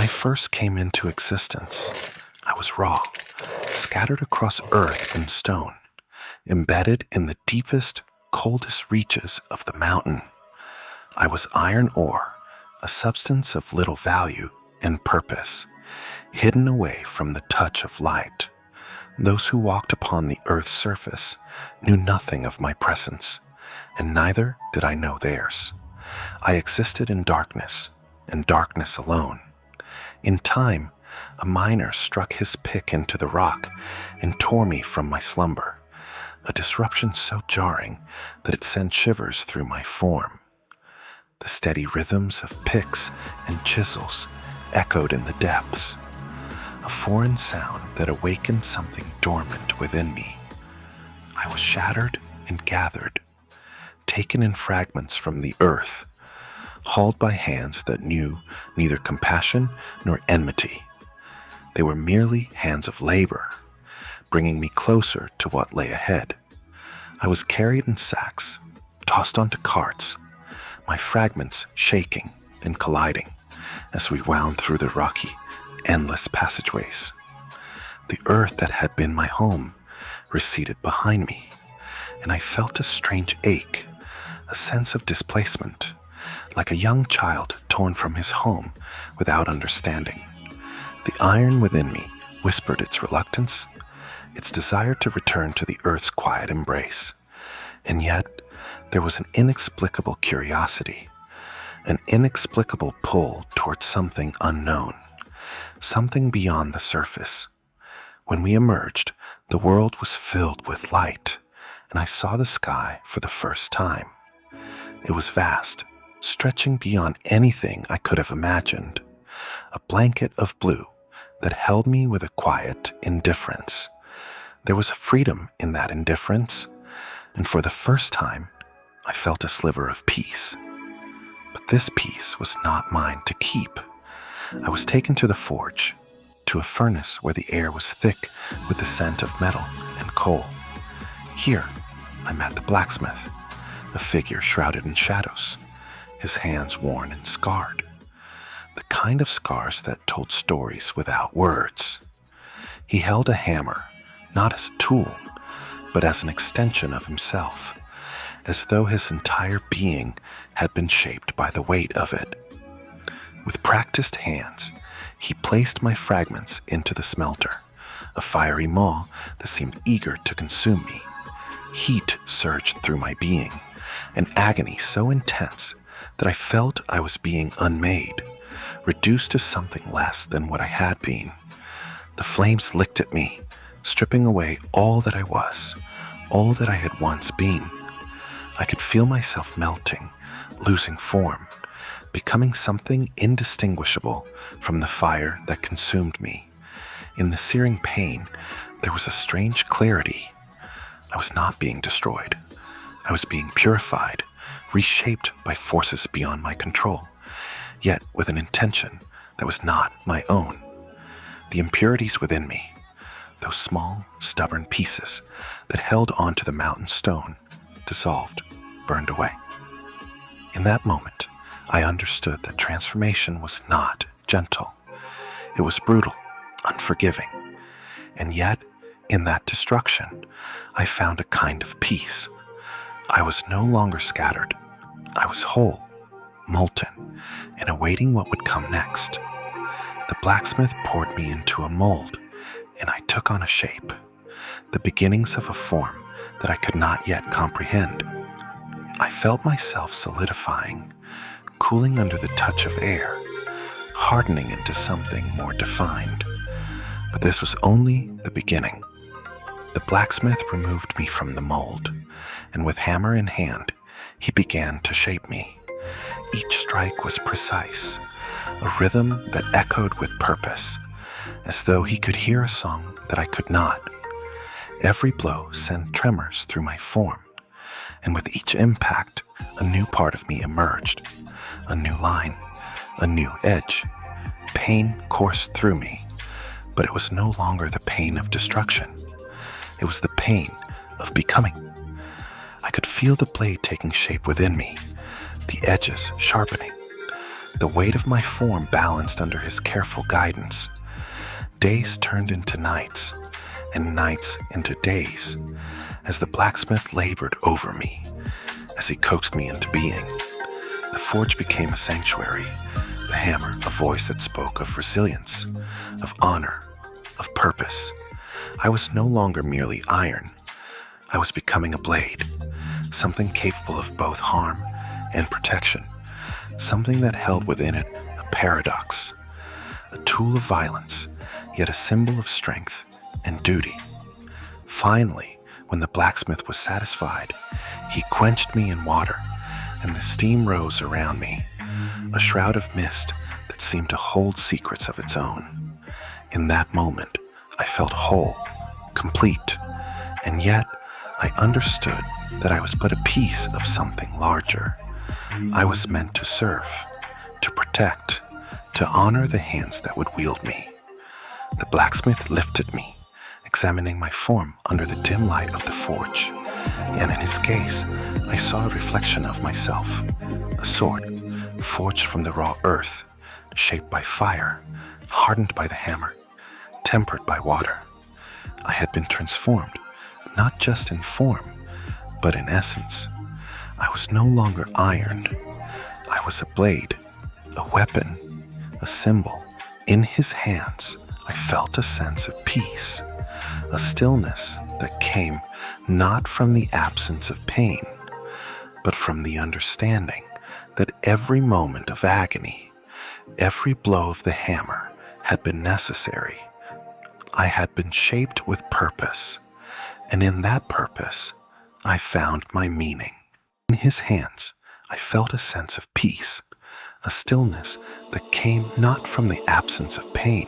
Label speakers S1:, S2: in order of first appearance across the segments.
S1: I first came into existence, I was raw, scattered across earth and stone, embedded in the deepest, coldest reaches of the mountain. I was iron ore, a substance of little value and purpose, hidden away from the touch of light. Those who walked upon the earth's surface knew nothing of my presence, and neither did I know theirs. I existed in darkness, and darkness alone. In time, a miner struck his pick into the rock and tore me from my slumber, a disruption so jarring that it sent shivers through my form. The steady rhythms of picks and chisels echoed in the depths, a foreign sound that awakened something dormant within me. I was shattered and gathered, taken in fragments from the earth, hauled by hands that knew neither compassion nor enmity. They were merely hands of labor, bringing me closer to what lay ahead. I was carried in sacks, tossed onto carts, my fragments shaking and colliding as we wound through the rocky, endless passageways. The earth that had been my home receded behind me, and I felt a strange ache, a sense of displacement, like a young child torn from his home without understanding. The iron within me whispered its reluctance, its desire to return to the earth's quiet embrace. And yet, there was an inexplicable curiosity, an inexplicable pull towards something unknown, something beyond the surface. When we emerged, the world was filled with light, and I saw the sky for the first time. It was vast, stretching beyond anything I could have imagined, a blanket of blue that held me with a quiet indifference. There was a freedom in that indifference, and for the first time, I felt a sliver of peace. But this peace was not mine to keep. I was taken to the forge, to a furnace where the air was thick with the scent of metal and coal. Here, I met the blacksmith, a figure shrouded in shadows, his hands worn and scarred, the kind of scars that told stories without words. He held a hammer, not as a tool, but as an extension of himself, as though his entire being had been shaped by the weight of it. With practiced hands, he placed my fragments into the smelter, a fiery maw that seemed eager to consume me. Heat surged through my being, an agony so intense that I felt I was being unmade, reduced to something less than what I had been. The flames licked at me, stripping away all that I was, all that I had once been. I could feel myself melting, losing form, becoming something indistinguishable from the fire that consumed me. In the searing pain, there was a strange clarity. I was not being destroyed. I was being purified, reshaped by forces beyond my control, yet with an intention that was not my own. The impurities within me, those small, stubborn pieces that held onto the mountain stone, dissolved, burned away. In that moment, I understood that transformation was not gentle. It was brutal, unforgiving. And yet, in that destruction, I found a kind of peace. I was no longer scattered. I was whole, molten, and awaiting what would come next. The blacksmith poured me into a mold, and I took on a shape, the beginnings of a form that I could not yet comprehend. I felt myself solidifying, cooling under the touch of air, hardening into something more defined. But this was only the beginning. The blacksmith removed me from the mold, and with hammer in hand, he began to shape me. Each strike was precise, a rhythm that echoed with purpose, as though he could hear a song that I could not. Every blow sent tremors through my form, and with each impact, a new part of me emerged, a new line, a new edge. Pain coursed through me, but it was no longer the pain of destruction. It was the pain of becoming. I could feel the blade taking shape within me, the edges sharpening, the weight of my form balanced under his careful guidance. Days turned into nights, and nights into days, as the blacksmith labored over me, as he coaxed me into being. The forge became a sanctuary, the hammer a voice that spoke of resilience, of honor, of purpose. I was no longer merely iron. I was becoming a blade, something capable of both harm and protection, something that held within it a paradox, a tool of violence, yet a symbol of strength and duty. Finally, when the blacksmith was satisfied, he quenched me in water, and the steam rose around me, a shroud of mist that seemed to hold secrets of its own. In that moment, I felt whole, complete, and yet I understood that I was but a piece of something larger. I was meant to serve, to protect, to honor the hands that would wield me. The blacksmith lifted me, examining my form under the dim light of the forge, and in his gaze I saw a reflection of myself, a sword forged from the raw earth, shaped by fire, hardened by the hammer, tempered by water. I had been transformed, not just in form, but in essence. I was no longer ironed. I was a blade, a weapon, a symbol. In his hands, I felt a sense of peace, a stillness that came not from the absence of pain, but from the understanding that every moment of agony, every blow of the hammer had been necessary. I had been shaped with purpose, and in that purpose, I found my meaning. In his hands, I felt a sense of peace, a stillness that came not from the absence of pain,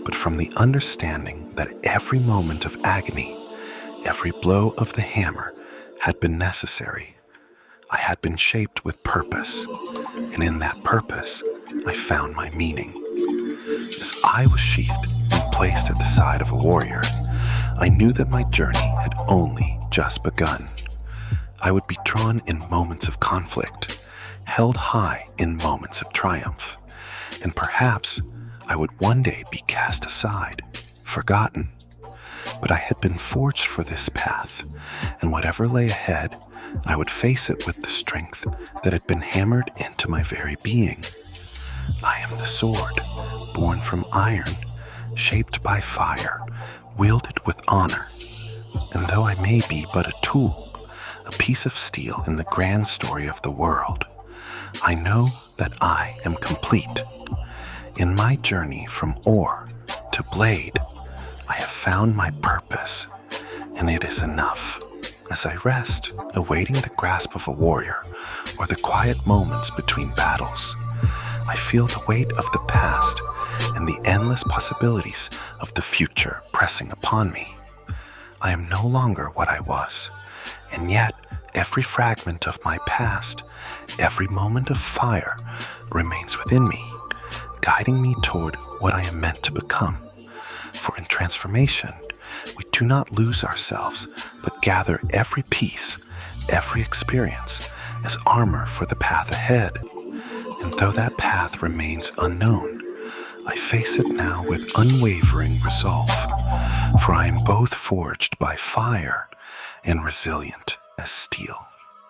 S1: but from the understanding that every moment of agony, every blow of the hammer had been necessary. I had been shaped with purpose, and in that purpose, I found my meaning. As I was sheathed and placed at the side of a warrior, I knew that my journey had only just begun. I would be drawn in moments of conflict, held high in moments of triumph, and perhaps I would one day be cast aside, forgotten. But I had been forged for this path, and whatever lay ahead, I would face it with the strength that had been hammered into my very being. I am the sword, born from iron, shaped by fire, wielded with honor. And though I may be but a tool, a piece of steel in the grand story of the world, I know that I am complete. In my journey from ore to blade, I have found my purpose, and it is enough. As I rest, awaiting the grasp of a warrior or the quiet moments between battles, I feel the weight of the past and the endless possibilities of the future pressing upon me. I am no longer what I was, and yet every fragment of my past, every moment of fire remains within me, guiding me toward what I am meant to become. For in transformation, we do not lose ourselves, but gather every piece, every experience as armor for the path ahead. And though that path remains unknown, I face it now with unwavering resolve, for I am both forged by fire and resilient as steel.